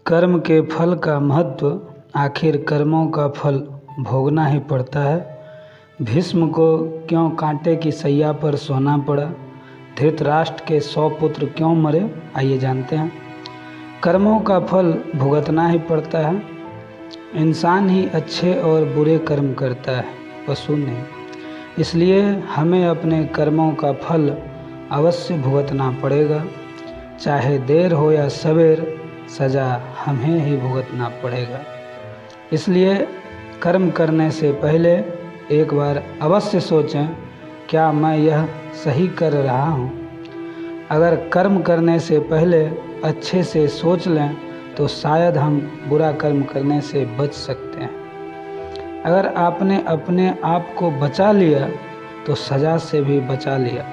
कर्म के फल का महत्व। आखिर कर्मों का फल भोगना ही पड़ता है। भीष्म को क्यों कांटे की सैया पर सोना पड़ा? धृतराष्ट्र के 100 पुत्र क्यों मरे? आइए जानते हैं। कर्मों का फल भुगतना ही पड़ता है। इंसान ही अच्छे और बुरे कर्म करता है, पशु नहीं। इसलिए हमें अपने कर्मों का फल अवश्य भुगतना पड़ेगा। चाहे देर हो या सवेर, सज़ा हमें ही भुगतना पड़ेगा। इसलिए कर्म करने से पहले एक बार अवश्य सोचें, क्या मैं यह सही कर रहा हूँ? अगर कर्म करने से पहले अच्छे से सोच लें तो शायद हम बुरा कर्म करने से बच सकते हैं। अगर आपने अपने आप को बचा लिया तो सज़ा से भी बचा लिया।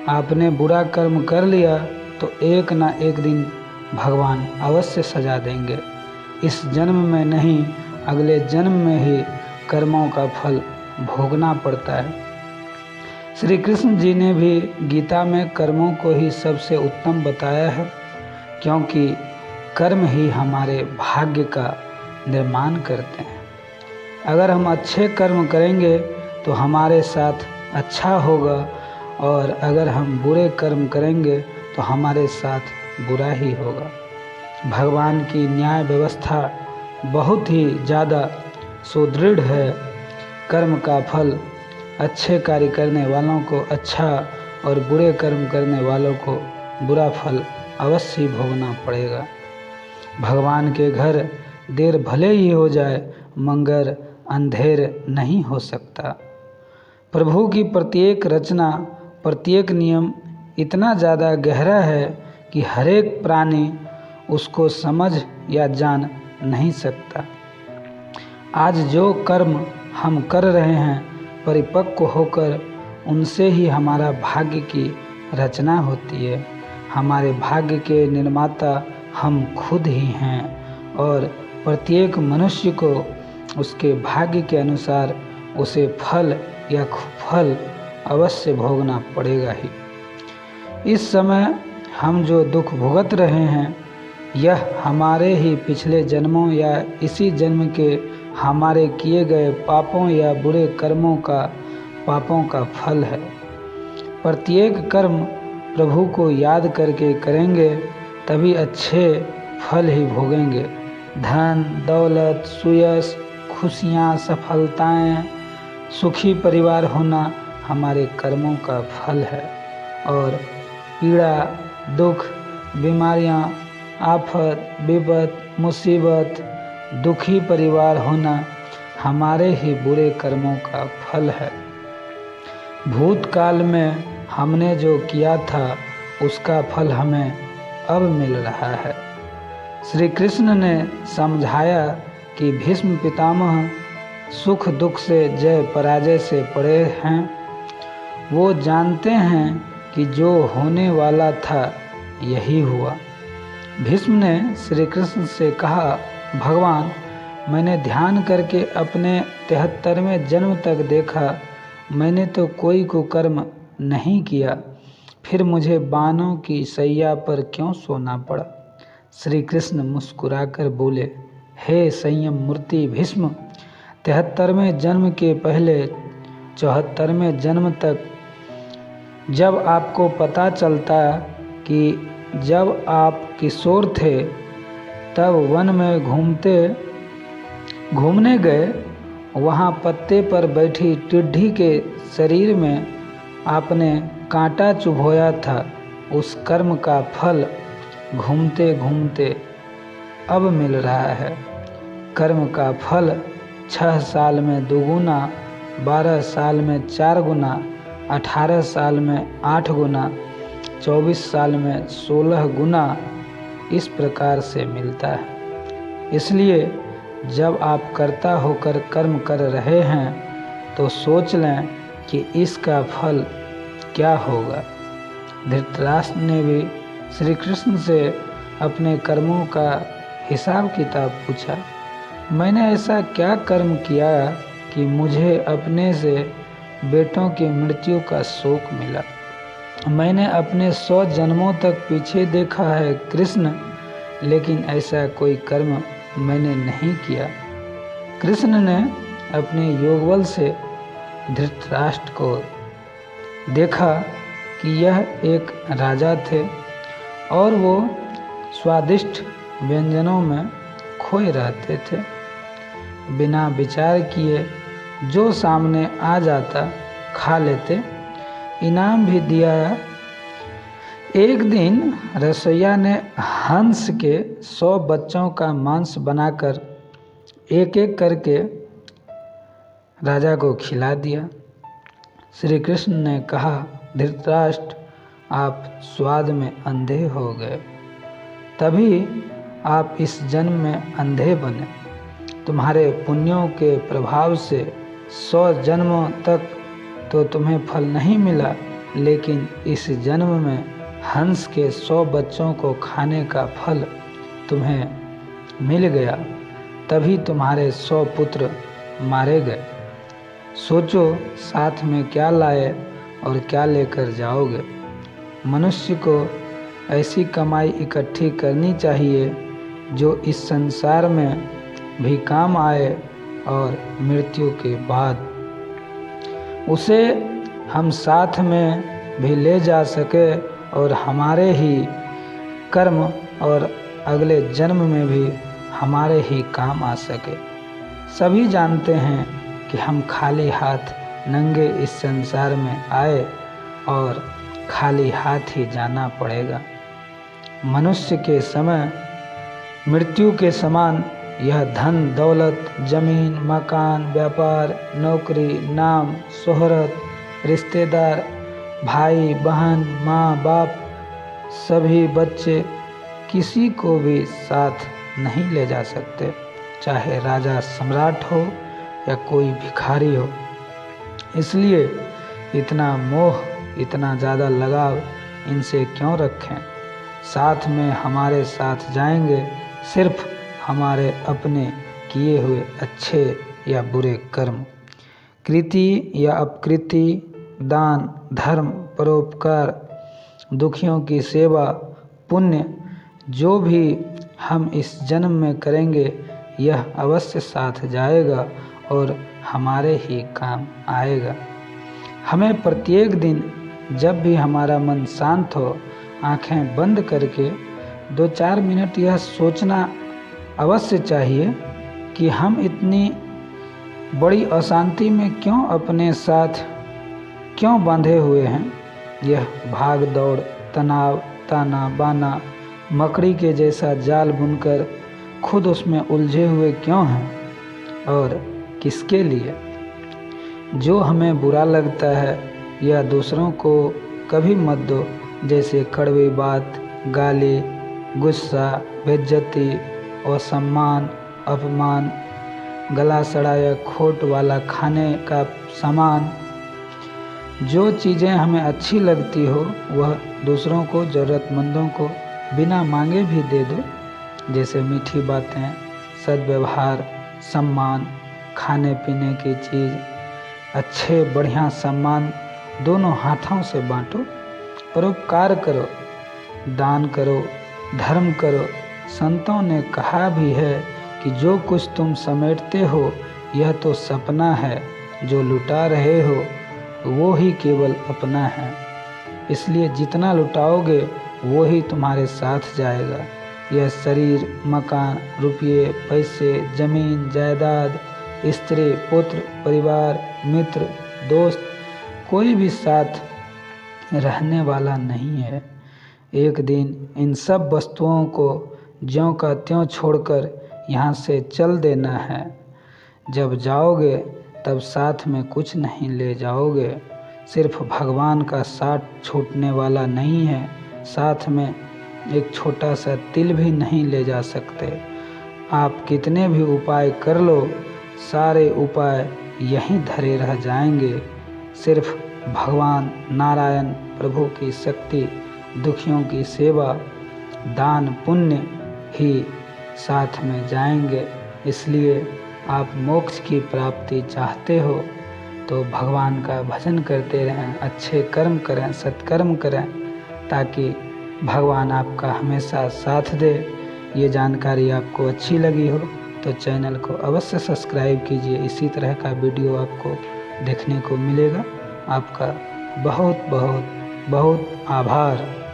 आपने बुरा कर्म कर लिया तो एक ना एक दिन भगवान अवश्य सजा देंगे। इस जन्म में नहीं, अगले जन्म में ही कर्मों का फल भोगना पड़ता है। श्री कृष्ण जी ने भी गीता में कर्मों को ही सबसे उत्तम बताया है, क्योंकि कर्म ही हमारे भाग्य का निर्माण करते हैं। अगर हम अच्छे कर्म करेंगे तो हमारे साथ अच्छा होगा, और अगर हम बुरे कर्म करेंगे तो हमारे साथ बुरा ही होगा। भगवान की न्याय व्यवस्था बहुत ही ज़्यादा सुदृढ़ है। कर्म का फल अच्छे कार्य करने वालों को अच्छा और बुरे कर्म करने वालों को बुरा फल अवश्य भोगना पड़ेगा। भगवान के घर देर भले ही हो जाए, मगर अंधेर नहीं हो सकता। प्रभु की प्रत्येक रचना, प्रत्येक नियम इतना ज़्यादा गहरा है कि हर एक प्राणी उसको समझ या जान नहीं सकता। आज जो कर्म हम कर रहे हैं, परिपक्व होकर उनसे ही हमारा भाग्य की रचना होती है। हमारे भाग्य के निर्माता हम खुद ही हैं, और प्रत्येक मनुष्य को उसके भाग्य के अनुसार उसे फल या फल अवश्य भोगना पड़ेगा ही। इस समय हम जो दुख भुगत रहे हैं, यह हमारे ही पिछले जन्मों या इसी जन्म के हमारे किए गए पापों या बुरे कर्मों का पापों का फल है। प्रत्येक कर्म प्रभु को याद करके करेंगे तभी अच्छे फल ही भोगेंगे। धन दौलत, सुयश, खुशियाँ, सफलताएं, सुखी परिवार होना हमारे कर्मों का फल है, और पीड़ा, दुख, बीमारियाँ, आफत, विपत, मुसीबत, दुखी परिवार होना हमारे ही बुरे कर्मों का फल है। भूतकाल में हमने जो किया था उसका फल हमें अब मिल रहा है। श्री कृष्ण ने समझाया कि भीष्म पितामह सुख दुख से, जय पराजय से पड़े हैं। वो जानते हैं कि जो होने वाला था यही हुआ। भीष्म ने श्री कृष्ण से कहा, भगवान, मैंने ध्यान करके अपने 73वें जन्म तक देखा, मैंने तो कोई कुकर्म नहीं किया, फिर मुझे बानों की सैया पर क्यों सोना पड़ा? श्री कृष्ण मुस्कुराकर बोले, हे संयम मूर्ति भीष्म, 73वें जन्म के पहले 74वें जन्म तक जब आपको पता चलता कि जब आप किशोर थे तब वन में घूमने गए, वहाँ पत्ते पर बैठी टिड्डी के शरीर में आपने कांटा चुभोया था, उस कर्म का फल घूमते घूमते अब मिल रहा है। कर्म का फल 6 साल में 2 गुना, 12 साल में 4 गुना, 18 साल में 8 गुना, 24 साल में 16 गुना इस प्रकार से मिलता है। इसलिए जब आप कर्ता होकर कर्म कर रहे हैं तो सोच लें कि इसका फल क्या होगा। धृतराष्ट्र ने भी श्री कृष्ण से अपने कर्मों का हिसाब किताब पूछा। मैंने ऐसा क्या कर्म किया कि मुझे अपने से बेटों की मृत्यु का शोक मिला? मैंने अपने 100 जन्मों तक पीछे देखा है कृष्ण, लेकिन ऐसा कोई कर्म मैंने नहीं किया। कृष्ण ने अपने योगबल से धृतराष्ट्र को देखा कि यह एक राजा थे और वो स्वादिष्ट व्यंजनों में खोए रहते थे। बिना विचार किए जो सामने आ जाता खा लेते, इनाम भी दिया। एक दिन रसोइया ने हंस के 100 बच्चों का मांस बनाकर एक एक करके राजा को खिला दिया। श्री कृष्ण ने कहा, धृतराष्ट्र, आप स्वाद में अंधे हो गए, तभी आप इस जन्म में अंधे बने। तुम्हारे पुण्यों के प्रभाव से 100 जन्मों तक तो तुम्हें फल नहीं मिला, लेकिन इस जन्म में हंस के 100 बच्चों को खाने का फल तुम्हें मिल गया, तभी तुम्हारे 100 पुत्र मारे गए। सोचो साथ में क्या लाए और क्या लेकर जाओगे। मनुष्य को ऐसी कमाई इकट्ठी करनी चाहिए जो इस संसार में भी काम आए और मृत्यु के बाद उसे हम साथ में भी ले जा सके और हमारे ही कर्म और अगले जन्म में भी हमारे ही काम आ सके। सभी जानते हैं कि हम खाली हाथ नंगे इस संसार में आए और खाली हाथ ही जाना पड़ेगा। मनुष्य के समय मृत्यु के समान यह धन दौलत, जमीन, मकान, व्यापार, नौकरी, नाम, शोहरत, रिश्तेदार, भाई बहन, माँ बाप, सभी बच्चे, किसी को भी साथ नहीं ले जा सकते, चाहे राजा सम्राट हो या कोई भिखारी हो। इसलिए इतना मोह, इतना ज़्यादा लगाव इनसे क्यों रखें। साथ में हमारे साथ जाएंगे सिर्फ हमारे अपने किए हुए अच्छे या बुरे कर्म, कृति या अपकृति, दान धर्म, परोपकार, दुखियों की सेवा, पुण्य, जो भी हम इस जन्म में करेंगे यह अवश्य साथ जाएगा और हमारे ही काम आएगा। हमें प्रत्येक दिन जब भी हमारा मन शांत हो, आंखें बंद करके 2-4 मिनट यह सोचना अवश्य चाहिए कि हम इतनी बड़ी अशांति में क्यों अपने साथ क्यों बांधे हुए हैं। यह भाग दौड़, तनाव, ताना बाना, मकड़ी के जैसा जाल बुनकर खुद उसमें उलझे हुए क्यों हैं और किसके लिए। जो हमें बुरा लगता है या दूसरों को कभी मत दो, जैसे कड़वी बात, गाली, गुस्सा, बेइज्जती, असम्मान, अपमान, गला सड़ा या खोट वाला खाने का सामान। जो चीज़ें हमें अच्छी लगती हो वह दूसरों को, ज़रूरतमंदों को बिना मांगे भी दे दो, जैसे मीठी बातें, सद्व्यवहार, सम्मान, खाने पीने की चीज़, अच्छे बढ़िया सम्मान दोनों हाथों से बांटो। परोपकार करो, दान करो, धर्म करो। संतों ने कहा भी है कि जो कुछ तुम समेटते हो यह तो सपना है, जो लुटा रहे हो वो ही केवल अपना है। इसलिए जितना लुटाओगे वो ही तुम्हारे साथ जाएगा। यह शरीर, मकान, रुपये, पैसे, जमीन, जायदाद, स्त्री, पुत्र, परिवार, मित्र, दोस्त, कोई भी साथ रहने वाला नहीं है। एक दिन इन सब वस्तुओं को ज्यों का त्यों छोड़कर यहाँ से चल देना है। जब जाओगे तब साथ में कुछ नहीं ले जाओगे। सिर्फ भगवान का साथ छूटने वाला नहीं है, साथ में एक छोटा सा तिल भी नहीं ले जा सकते। आप कितने भी उपाय कर लो, सारे उपाय यहीं धरे रह जाएंगे। सिर्फ भगवान नारायण प्रभु की शक्ति, दुखियों की सेवा, दान पुण्य ही साथ में जाएंगे। इसलिए आप मोक्ष की प्राप्ति चाहते हो तो भगवान का भजन करते रहें, अच्छे कर्म करें, सत्कर्म करें, ताकि भगवान आपका हमेशा साथ दे। ये जानकारी आपको अच्छी लगी हो तो चैनल को अवश्य सब्सक्राइब कीजिए। इसी तरह का वीडियो आपको देखने को मिलेगा। आपका बहुत बहुत बहुत आभार।